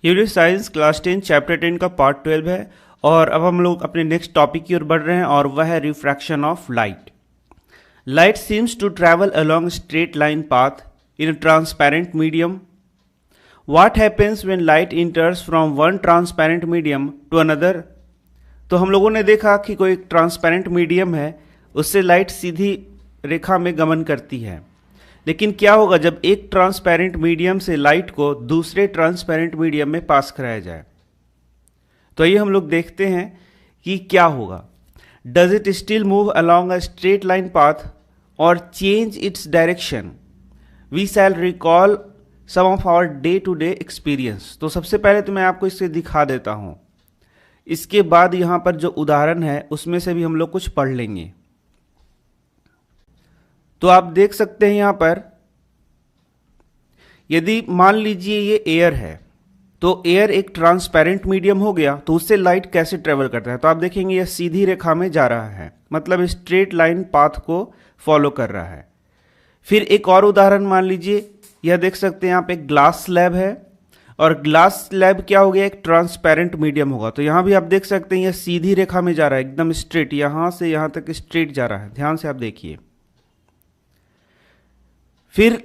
Unit science class 10 chapter 10 का part 12 है और अब हम लोग अपने नेक्स्ट टॉपिक की ओर बढ़ रहे हैं और वह है refraction of light. Light seems to travel along straight line path in a transparent medium. What happens when light enters from one transparent medium to another. तो हम लोगों ने देखा कि कोई एक ट्रांसपेरेंट मीडियम है, उससे लाइट सीधी रेखा में गमन करती है। लेकिन क्या होगा जब एक ट्रांसपेरेंट मीडियम से लाइट को दूसरे ट्रांसपेरेंट मीडियम में पास कराया जाए? तो ये हम लोग देखते हैं कि क्या होगा। Does it still move along a straight line path or change its direction? We shall recall some of our day to day experience. तो सबसे पहले तो मैं आपको इसे दिखा देता हूं, इसके बाद यहां पर जो उदाहरण है उसमें से भी हम लोग कुछ पढ़ लेंगे। तो आप देख सकते हैं यहां पर, यदि मान लीजिए ये एयर है, तो एयर एक ट्रांसपेरेंट मीडियम हो गया, तो उससे लाइट कैसे ट्रेवल करता है? तो आप देखेंगे यह सीधी रेखा में जा रहा है, मतलब स्ट्रेट लाइन पाथ को फॉलो कर रहा है। फिर एक और उदाहरण मान लीजिए, यह देख सकते हैं यहाँ पे ग्लास स्लैब है और ग्लास स्लैब क्या हो गया, एक ट्रांसपेरेंट मीडियम होगा। तो यहां भी आप देख सकते हैं यह सीधी रेखा में जा रहा है, एकदम स्ट्रेट, यहां से यहां तक स्ट्रेट जा रहा है। ध्यान से आप देखिए। फिर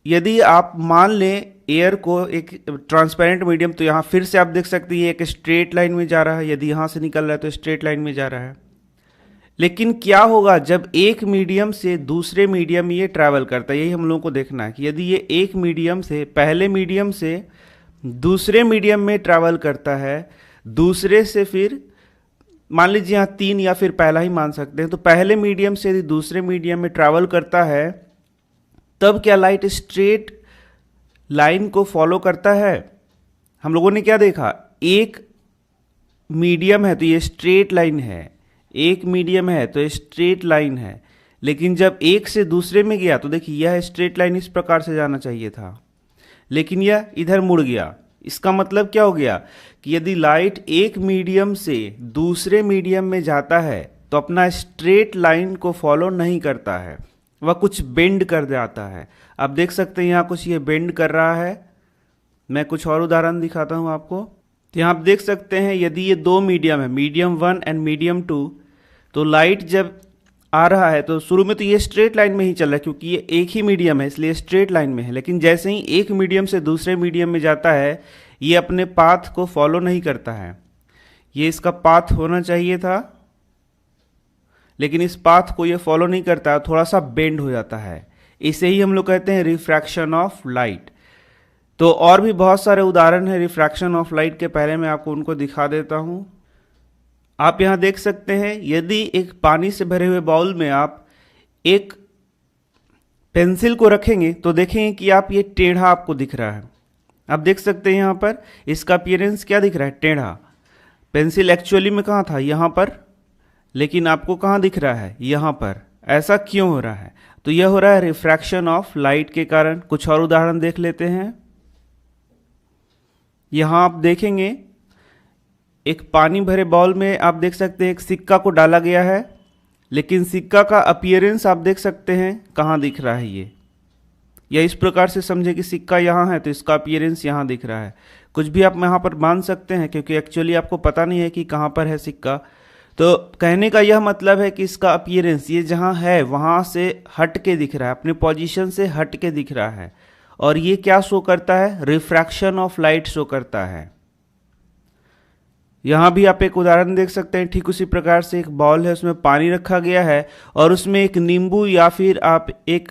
यदि आप मान लें एयर को एक ट्रांसपेरेंट मीडियम, तो यहां फिर से आप देख सकते हैं एक स्ट्रेट लाइन में जा रहा है, यदि यहां से निकल रहा है तो स्ट्रेट लाइन में जा रहा है। लेकिन क्या होगा जब एक मीडियम से दूसरे मीडियम ये ट्रैवल करता है? यही हम लोगों को देखना है कि यदि ये एक मीडियम से, पहले मीडियम से दूसरे मीडियम में ट्रैवल करता है, दूसरे से फिर मान लीजिए यहां 3 या फिर पहला ही मान सकते हैं, तो पहले मीडियम से यदि दूसरे मीडियम में ट्रैवल करता है, तब क्या लाइट स्ट्रेट लाइन को फॉलो करता है? हम लोगों ने क्या देखा, एक मीडियम है तो ये स्ट्रेट लाइन है, एक मीडियम है तो स्ट्रेट लाइन है। लेकिन जब एक से दूसरे में गया तो देखिए यह स्ट्रेट लाइन इस प्रकार से जाना चाहिए था, लेकिन यह इधर मुड़ गया। इसका मतलब क्या हो गया कि यदि लाइट एक मीडियम से दूसरे मीडियम में जाता है तो अपना स्ट्रेट लाइन को फॉलो नहीं करता है, वह कुछ बेंड कर जाता है। आप देख सकते हैं यहाँ कुछ ये बेंड कर रहा है। मैं कुछ और उदाहरण दिखाता हूँ आपको। तो यहाँ आप देख सकते हैं यदि ये दो मीडियम है, मीडियम 1 एंड मीडियम 2, तो लाइट जब आ रहा है तो शुरू में तो ये स्ट्रेट लाइन में ही चल रहा है, क्योंकि ये एक ही मीडियम है इसलिए स्ट्रेट लाइन में है। लेकिन जैसे ही एक मीडियम से दूसरे मीडियम में जाता है, ये अपने पाथ को फॉलो नहीं करता है। ये इसका पाथ होना चाहिए था, लेकिन इस पाथ को ये फॉलो नहीं करता, थोड़ा सा बेंड हो जाता है। इसे ही हम लोग कहते हैं रिफ्रैक्शन ऑफ लाइट। तो और भी बहुत सारे उदाहरण हैं रिफ्रैक्शन ऑफ लाइट के, पहले मैं आपको उनको दिखा देता हूं। आप यहां देख सकते हैं, यदि एक पानी से भरे हुए बाउल में आप एक पेंसिल को रखेंगे तो देखेंगे कि आप ये टेढ़ा आपको दिख रहा है। आप देख सकते हैं यहां पर इसका अपीयरेंस क्या दिख रहा है, टेढ़ा। पेंसिल एक्चुअली में कहां था, यहां पर, लेकिन आपको कहां दिख रहा है, यहां पर। ऐसा क्यों हो रहा है? तो यह हो रहा है रिफ्रैक्शन ऑफ लाइट के कारण। कुछ और उदाहरण देख लेते हैं। यहां आप देखेंगे एक पानी भरे बाउल में आप देख सकते हैं एक सिक्का को डाला गया है, लेकिन सिक्का का अपीयरेंस आप देख सकते हैं कहां दिख रहा है ये, या इस प्रकार से समझे कि सिक्का यहां है तो इसका अपीयरेंस यहां दिख रहा है। कुछ भी आप यहां पर मान सकते हैं, क्योंकि एक्चुअली आपको पता नहीं है कि कहां पर है सिक्का। तो कहने का यह मतलब है कि इसका अपीयरेंस ये जहां है वहां से हट के दिख रहा है, अपने पोजीशन से हट के दिख रहा है। और ये क्या शो करता है, रिफ्रैक्शन ऑफ लाइट शो करता है। यहां भी आप एक उदाहरण देख सकते हैं, ठीक उसी प्रकार से एक बाउल है, उसमें पानी रखा गया है और उसमें एक नींबू या फिर आप एक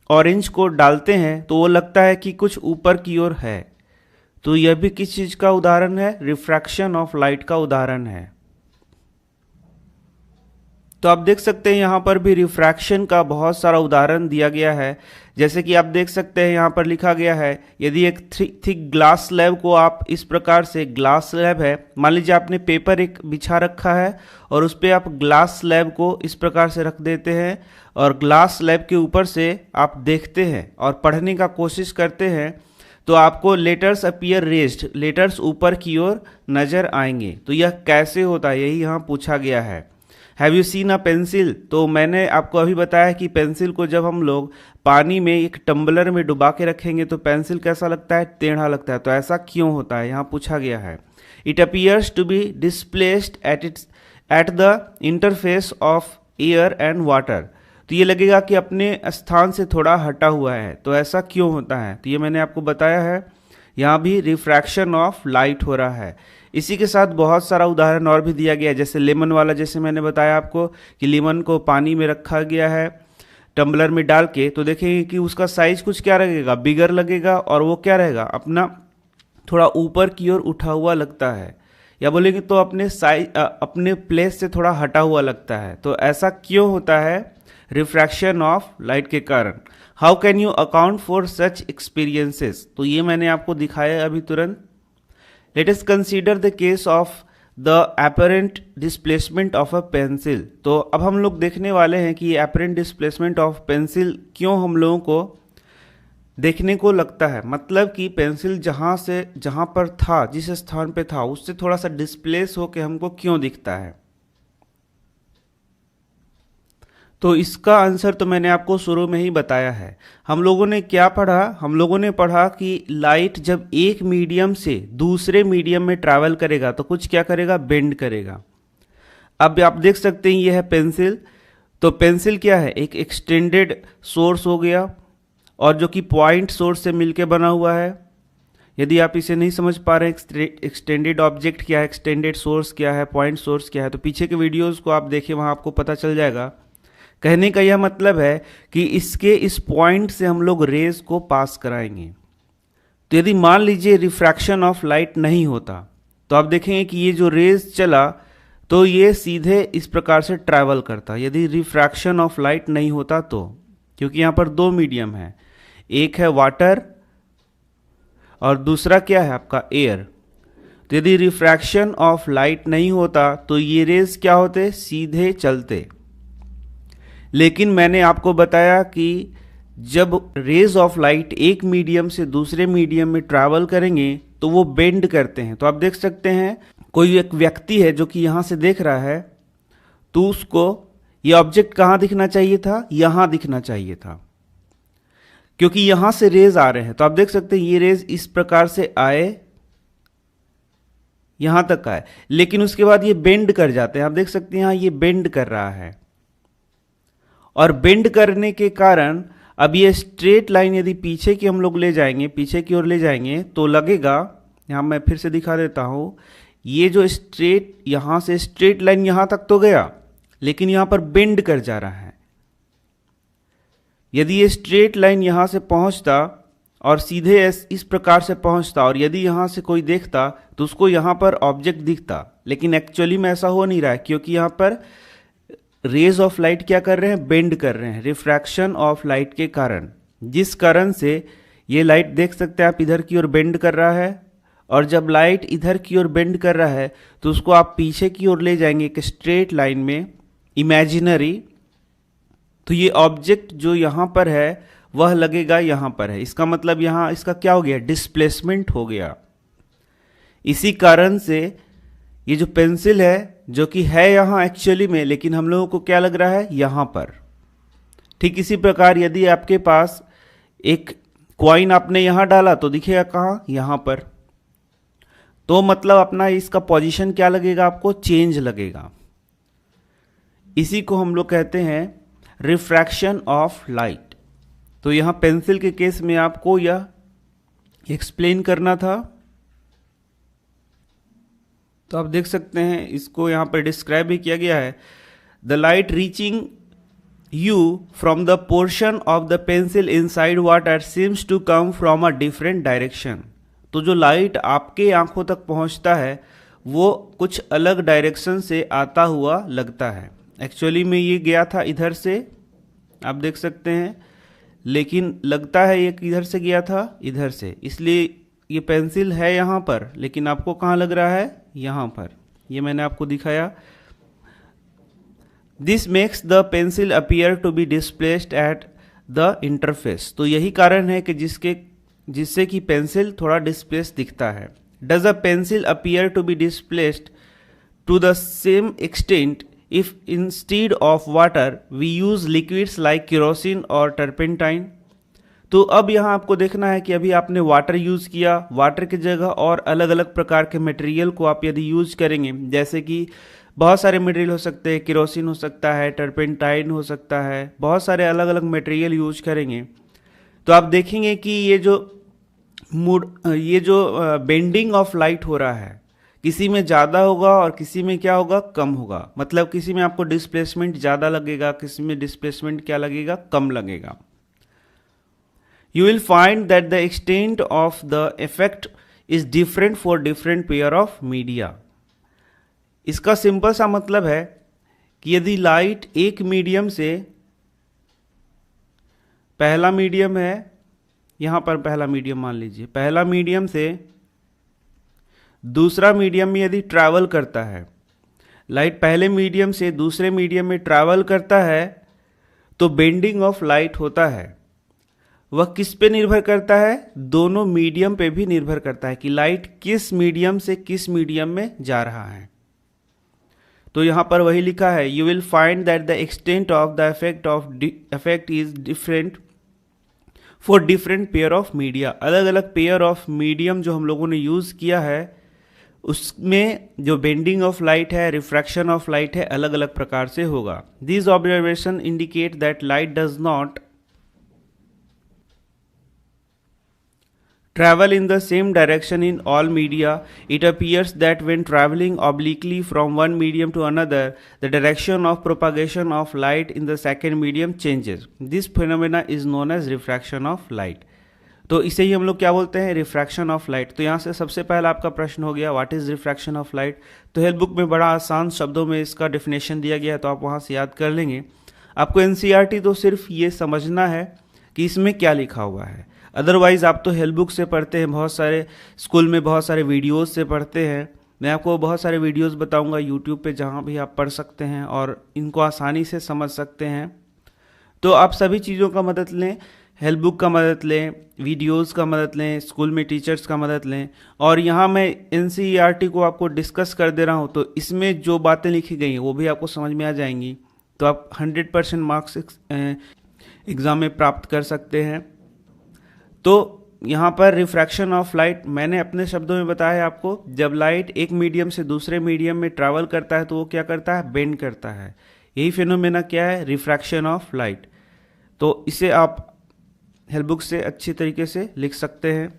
ऑरेंज को डालते हैं तो वो लगता है कि कुछ ऊपर की ओर है। तो यह भी किस चीज का उदाहरण है, रिफ्रैक्शन ऑफ लाइट का उदाहरण है। तो आप देख सकते हैं यहां पर भी रिफ्रैक्शन का बहुत सारा उदाहरण दिया गया है। जैसे कि आप देख सकते हैं यहां पर लिखा गया है, यदि एक थिक ग्लास स्लैब को आप इस प्रकार से, ग्लास स्लैब है, मान लीजिए आपने पेपर एक बिछा रखा है और उस पर आप ग्लास स्लैब को इस प्रकार से रख देते हैं और ग्लास स्लैब के ऊपर से आप देखते हैं और पढ़ने का कोशिश करते हैं, तो आपको लेटर्स अपीयर रेज्ड, लेटर्स ऊपर की ओर नजर आएंगे। तो यह कैसे होता है, यही यहाँ पूछा गया है। Have you seen a pencil? तो मैंने आपको अभी बताया कि पेंसिल को जब हम लोग पानी में एक टम्बलर में डुबा के रखेंगे तो पेंसिल कैसा लगता है? टेढ़ा लगता है। तो ऐसा क्यों होता है, यहाँ पूछा गया है। It appears to be displaced at the interface of air and water. तो ये लगेगा कि अपने स्थान से थोड़ा हटा हुआ है। तो ऐसा क्यों होता है? तो ये मैंने आपको बताया है। यहाँ भी रिफ्रैक्शन ऑफ लाइट हो रहा है। इसी के साथ बहुत सारा उदाहरण और भी दिया गया है, जैसे लेमन वाला, जैसे मैंने बताया आपको कि लेमन को पानी में रखा गया है टम्बलर में डाल के, तो देखेंगे कि उसका साइज कुछ क्या लगेगा, बिगर लगेगा, और वो क्या रहेगा, अपना थोड़ा ऊपर की ओर उठा हुआ लगता है, या बोलेंगे तो अपने साइज अपने प्लेस से थोड़ा हटा हुआ लगता है। तो ऐसा क्यों होता है? रिफ्रैक्शन ऑफ लाइट के कारण। How can you account for such experiences? तो ये मैंने आपको दिखाया अभी तुरंत। Let us consider the case of the apparent displacement of a pencil. तो अब हम लोग देखने वाले हैं कि ये एपरेंट डिस्प्लेसमेंट ऑफ पेंसिल क्यों हम लोगों को देखने को लगता है। मतलब कि पेंसिल जहाँ पर था, जिस स्थान पे था, उससे थोड़ा सा डिस्प्लेस होकर हमको क्यों दिखता है। तो इसका आंसर तो मैंने आपको शुरू में ही बताया है। हम लोगों ने क्या पढ़ा? हम लोगों ने पढ़ा कि लाइट जब एक मीडियम से दूसरे मीडियम में ट्रैवल करेगा तो कुछ क्या करेगा? बेंड करेगा। अब आप देख सकते हैं ये है पेंसिल। तो पेंसिल क्या है? एक एक्सटेंडेड सोर्स हो गया, और जो कि पॉइंट सोर्स से मिलके बना हुआ है। यदि आप इसे नहीं समझ पा रहे हैं एक्सटेंडेड ऑब्जेक्ट क्या है, एक्सटेंडेड सोर्स क्या है, पॉइंट सोर्स क्या है, तो पीछे के वीडियोस को आप देखें, वहाँ आपको पता चल जाएगा। कहने का यह मतलब है कि इसके इस पॉइंट से हम लोग रेज को पास कराएंगे। तो यदि मान लीजिए रिफ्रैक्शन ऑफ लाइट नहीं होता, तो आप देखेंगे कि ये जो रेज चला तो ये सीधे इस प्रकार से ट्रैवल करता। यदि रिफ्रैक्शन ऑफ लाइट नहीं होता तो, क्योंकि यहाँ पर दो मीडियम है, एक है वाटर और दूसरा क्या है आपका एयर। तो यदि रिफ्रैक्शन ऑफ लाइट नहीं होता तो ये रेज क्या होते? सीधे चलते। लेकिन मैंने आपको बताया कि जब रेज ऑफ लाइट एक मीडियम से दूसरे मीडियम में ट्रैवल करेंगे तो वो बेंड करते हैं। तो आप देख सकते हैं कोई एक व्यक्ति है जो कि यहाँ से देख रहा है, तो उसको ये ऑब्जेक्ट कहाँ दिखना चाहिए था? यहाँ दिखना चाहिए था, क्योंकि यहाँ से रेज आ रहे हैं। तो आप देख सकते हैं ये रेज इस प्रकार से आए, यहाँ तक आए, लेकिन उसके बाद ये बेंड कर जाते हैं। आप देख सकते हैं यहाँ ये बेंड कर रहा है, और बेंड करने के कारण अब ये स्ट्रेट लाइन यदि पीछे की हम लोग ले जाएंगे, पीछे की ओर ले जाएंगे, तो लगेगा, यहाँ मैं फिर से दिखा देता हूँ, ये जो स्ट्रेट यहाँ से स्ट्रेट लाइन यहाँ तक तो गया, लेकिन यहाँ पर बेंड कर जा रहा है। यदि ये स्ट्रेट लाइन यहाँ से पहुँचता और सीधे इस प्रकार से पहुँचता, और यदि यहाँ से कोई देखता तो उसको यहाँ पर ऑब्जेक्ट दिखता, लेकिन एक्चुअली में ऐसा हो नहीं रहा है, क्योंकि यहाँ पर रेज ऑफ लाइट क्या कर रहे हैं? बेंड कर रहे हैं, रिफ्रैक्शन ऑफ लाइट के कारण, जिस कारण से ये लाइट देख सकते हैं आप इधर की ओर बेंड कर रहा है। और जब लाइट इधर की ओर बेंड कर रहा है तो उसको आप पीछे की ओर ले जाएंगे एक स्ट्रेट लाइन में, इमेजिनरी, तो ये ऑब्जेक्ट जो यहाँ पर है वह लगेगा यहाँ पर है। इसका मतलब यहाँ इसका क्या हो गया? डिस्प्लेसमेंट हो गया। इसी कारण से ये जो पेंसिल है, जो कि है यहाँ एक्चुअली में, लेकिन हम लोगों को क्या लग रहा है? यहाँ पर। ठीक इसी प्रकार यदि आपके पास एक कॉइन आपने यहाँ डाला तो दिखेगा कहाँ? यहाँ पर। तो मतलब अपना इसका पोजीशन क्या लगेगा आपको? चेंज लगेगा। इसी को हम लोग कहते हैं रिफ्रैक्शन ऑफ लाइट। तो यहाँ पेंसिल के केस में आपको यह एक्सप्लेन करना था। तो आप देख सकते हैं इसको यहाँ पर डिस्क्राइब भी किया गया है। The light reaching you from the portion of the pencil inside water seems to come from a different direction. तो जो लाइट आपके आंखों तक पहुंचता है वो कुछ अलग डायरेक्शन से आता हुआ लगता है। एक्चुअली में ये गया था इधर से, आप देख सकते हैं, लेकिन लगता है ये किधर से गया था? इधर से। इसलिए ये पेंसिल है यहाँ पर, लेकिन आपको कहाँ लग रहा है? यहाँ पर। ये मैंने आपको दिखाया। This makes the pencil appear to be displaced at the interface. तो यही कारण है कि जिससे कि पेंसिल थोड़ा डिस्प्लेस दिखता है। Does a pencil appear to be displaced to the same extent if instead of water we use liquids like kerosene और टर्पेंटाइन। तो अब यहाँ आपको देखना है कि अभी आपने वाटर यूज़ किया, वाटर की जगह और अलग अलग प्रकार के मटेरियल को आप यदि यूज़ करेंगे, जैसे कि बहुत सारे मटेरियल हो सकते हैं, केरोसिन हो सकता है, टर्पेंटाइन हो सकता है, बहुत सारे अलग अलग मटेरियल यूज करेंगे, तो आप देखेंगे कि ये जो बेंडिंग ऑफ लाइट हो रहा है, किसी में ज़्यादा होगा और किसी में क्या होगा, कम होगा। मतलब किसी में आपको डिस्प्लेसमेंट ज़्यादा लगेगा, किसी में डिस्प्लेसमेंट क्या लगेगा, कम लगेगा। You will find that the extent of the effect is different for different pair of media। इसका सिंपल सा मतलब है कि यदि लाइट एक मीडियम से, पहला मीडियम है, यहां पर पहला मीडियम मान लीजिए, पहला मीडियम से दूसरा मीडियम में यदि ट्रैवल करता है, लाइट पहले मीडियम से दूसरे मीडियम में ट्रैवल करता है, तो बेंडिंग ऑफ लाइट होता है। वह किस पे निर्भर करता है, दोनों मीडियम पे भी निर्भर करता है कि लाइट किस मीडियम से किस मीडियम में जा रहा है। तो यहां पर वही लिखा है, you will find that the extent of the effect is different for different pair of media. अलग अलग पेयर ऑफ मीडियम जो हम लोगों ने यूज किया है, उसमें जो बेंडिंग ऑफ लाइट है, रिफ्रैक्शन ऑफ लाइट है, अलग अलग प्रकार से होगा। This observation indicate that light does not travel in the same direction in all media. It appears that when traveling obliquely from one medium to another, the direction of propagation of light in the second medium changes. This phenomena is known as refraction of light. तो इसे ही हम लोग क्या बोलते हैं, refraction of light. तो यहाँ से सबसे पहला आपका प्रश्न हो गया, what is refraction of light. तो हेल्प बुक में बड़ा आसान शब्दों में इसका डेफिनेशन दिया गया है, तो आप वहाँ से याद कर लेंगे। आपको एनसीईआरटी तो सिर्फ ये समझना है कि इसमें क्या लिखा हुआ है, अदरवाइज़ आप तो हेल्प बुक से पढ़ते हैं, बहुत सारे स्कूल में बहुत सारे वीडियोस से पढ़ते हैं। मैं आपको बहुत सारे वीडियोस बताऊंगा यूट्यूब पे, जहां भी आप पढ़ सकते हैं और इनको आसानी से समझ सकते हैं। तो आप सभी चीज़ों का मदद लें, हेल्प बुक का मदद लें, वीडियोस का मदद लें, स्कूल में टीचर्स का मदद लें। और यहाँ मैं एनसीईआरटी को आपको डिस्कस कर दे रहा हूँ, तो इसमें जो बातें लिखी गई हैं वो भी आपको समझ में आ जाएंगी, तो आप 100% मार्क्स एग्ज़ाम में प्राप्त कर सकते हैं। तो यहाँ पर रिफ्रैक्शन ऑफ लाइट मैंने अपने शब्दों में बताया आपको, जब लाइट एक मीडियम से दूसरे मीडियम में ट्रैवल करता है तो वो क्या करता है, बेंड करता है। यही फिनोमेना क्या है, रिफ्रैक्शन ऑफ लाइट। तो इसे आप हेल्प बुक से अच्छी तरीके से लिख सकते हैं।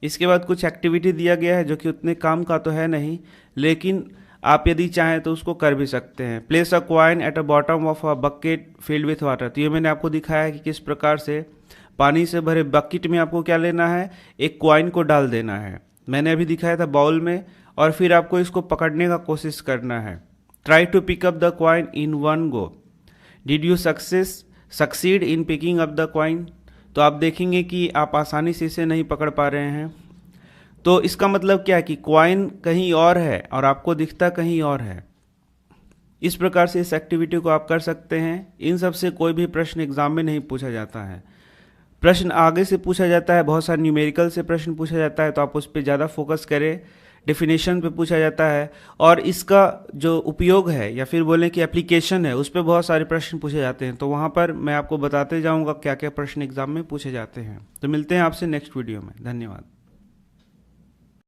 इसके बाद कुछ एक्टिविटी दिया गया है जो कि उतने काम का तो है नहीं, लेकिन आप यदि चाहें तो उसको कर भी सकते हैं। Place a coin at a bottom of a bucket filled with water. तो ये मैंने आपको दिखाया है कि किस प्रकार से पानी से भरे बकेट में आपको क्या लेना है, एक कॉइन को डाल देना है। मैंने अभी दिखाया था बाउल में, और फिर आपको इसको पकड़ने का कोशिश करना है। Try to pick up the coin in one go. Did you succeed in picking up the coin. तो आप देखेंगे कि आप आसानी से इसे नहीं पकड़ पा रहे हैं। तो इसका मतलब क्या है कि कॉइन कहीं और है और आपको दिखता कहीं और है। इस प्रकार से इस एक्टिविटी को आप कर सकते हैं। इन सब से कोई भी प्रश्न एग्जाम में नहीं पूछा जाता है। प्रश्न आगे से पूछा जाता है, बहुत सारे न्यूमेरिकल से प्रश्न पूछा जाता है, तो आप उस पर ज़्यादा फोकस करें। डेफिनेशन पे पूछा जाता है, और इसका जो उपयोग है या फिर बोलें कि एप्लीकेशन है, उस पर बहुत सारे प्रश्न पूछे जाते हैं। तो वहाँ पर मैं आपको बताते जाऊँगा क्या क्या प्रश्न एग्जाम में पूछे जाते हैं। तो मिलते हैं आपसे नेक्स्ट वीडियो में। धन्यवाद।